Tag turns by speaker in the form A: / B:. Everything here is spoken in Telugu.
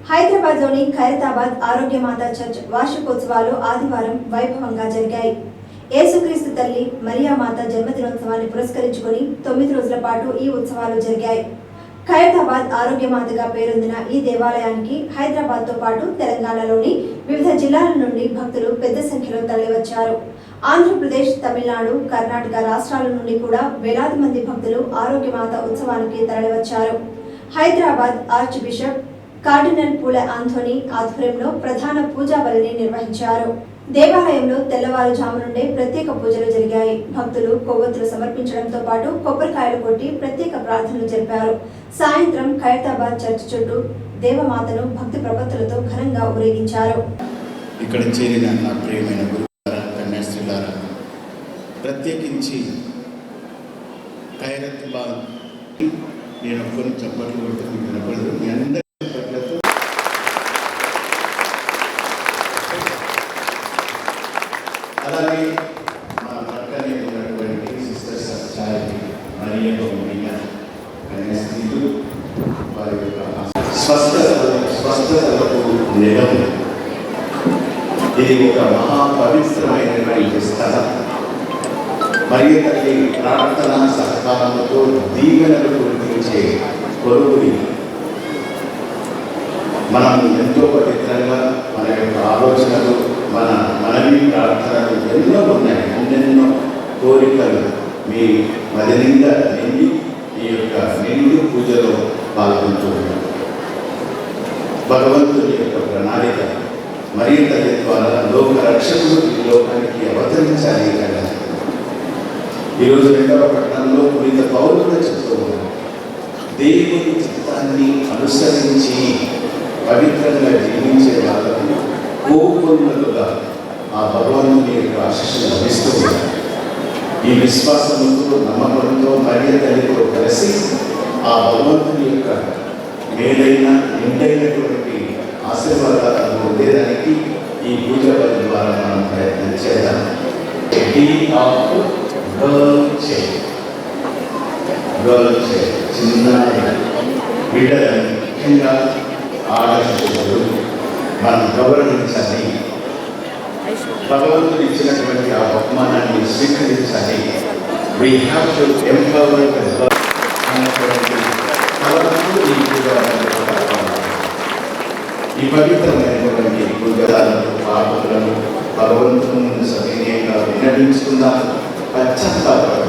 A: హైదరాబాద్లోని ఖైరతాబాద్ ఆరోగ్యమాత చర్చ్ వార్షికోత్సవాలు ఆదివారం వైభవంగా జరిగాయి. యేసుక్రీస్తు తల్లి మరియామాత జన్మదినోత్సవాన్ని పురస్కరించుకుని 9 రోజుల పాటు ఈ ఉత్సవాలు జరిగాయి. ఖైరతాబాద్ ఆరోగ్యమాతగా పేరొందిన ఈ దేవాలయానికి హైదరాబాద్తో పాటు తెలంగాణలోని వివిధ జిల్లాల నుండి భక్తులు పెద్ద సంఖ్యలో తరలివచ్చారు. ఆంధ్రప్రదేశ్, తమిళనాడు, కర్ణాటక రాష్ట్రాల నుండి కూడా వేలాది మంది భక్తులు ఆరోగ్యమాత ఉత్సవానికి తరలివచ్చారు. హైదరాబాద్ ఆర్చ్ బిషప్ కార్డినల్ పూల ఆంథోనీ ఆధ్వర్యంలో ప్రధాన పూజా బలిని నిర్వహించారు. దేవాలయంలో తెల్లవారుజాము నుండే ప్రత్యేక పూజలు జరిగాయి. భక్తులు కొవ్వొత్తులు సమర్పించడంతో పాటు కొబ్బరికాయలు కొట్టి ప్రత్యేక ప్రార్థనలు జరిపారు. సాయంత్రం ఖైరతాబాద్ చర్చ్ చుట్టూ దేవమాతను భక్తి ప్రపత్తులతో ఘనంగా ఊరేగించారు.
B: ఇక్కడ చేరిన నా ప్రియమైన గురువులారా, కన్యాస్త్రీలారా, ప్రత్యేకించి ఖైరతాబాద్ నేను కొన్ని చప్పట్లు కొడుతూ వినపడదు. మీ అందరి చప్పట్లతో అలాగే మా పక్కనే ఉన్నటువంటి సిస్టర్స్ చారి మరియ కన్యాస్త్రీలు వారి యొక్క స్వస్థతలకు నిలయం. ఇది ఒక మహాపవిత్రమైనటువంటి స్థలం. మరియు తల్లి ప్రార్థన సహకారంతో దీవెనలు కురిపించే కొలువుని మనం ఎంతో పవిత్రంగా మన యొక్క ఆలోచనలు, మనవి ప్రార్థనలు ఎన్నో ఉన్నాయి. ఎన్నెన్నో కోరికలు మీ మది నిండా నిండి ఈ యొక్క నిండు పూజలో పాల్గొంటూ ఉన్నాం. భగవంతుని యొక్క ప్రణాళిక మరియు తల్లి ద్వారా లోక రక్షకుడు ఈ లోకానికి అవతరించాలి కదా. ఈరోజు 2వ పట్టణంలో పునీత పౌరులు చెప్తూ ఉన్నారు, దేవుని చిత్తాన్ని అనుసరించి పవిత్రంగా జీవించే వాళ్ళకు కోపొందులుగా ఆ భగవంతుని యొక్క ఆశీస్సులు లభిస్తూ ఉన్నారు. ఈ విశ్వాసంతో, నమ్మకంతో మరియ తల్లితో కలిసి ఆ భగవంతుని యొక్క మేలైన నిండైనటువంటి ఆశీర్వాదాలను పొందేదానికి ఈ పూజ బలి ద్వారా మనం ప్రయత్నం చేద్దాం. చిన్న బిడ్డలను ముఖ్యంగా ఆడపిల్లలు మనం గౌరవించాలి. భగవంతుడు ఇచ్చినటువంటి ఆ బహుమానాన్ని స్వీకరించాలి. We have to empower the world. ఈ పవిత్రమైనటువంటి పూజలను, పాపలను భగవంతుని సవినయంగా విన్నవించుకుందాం. పశ్చాత్తాపం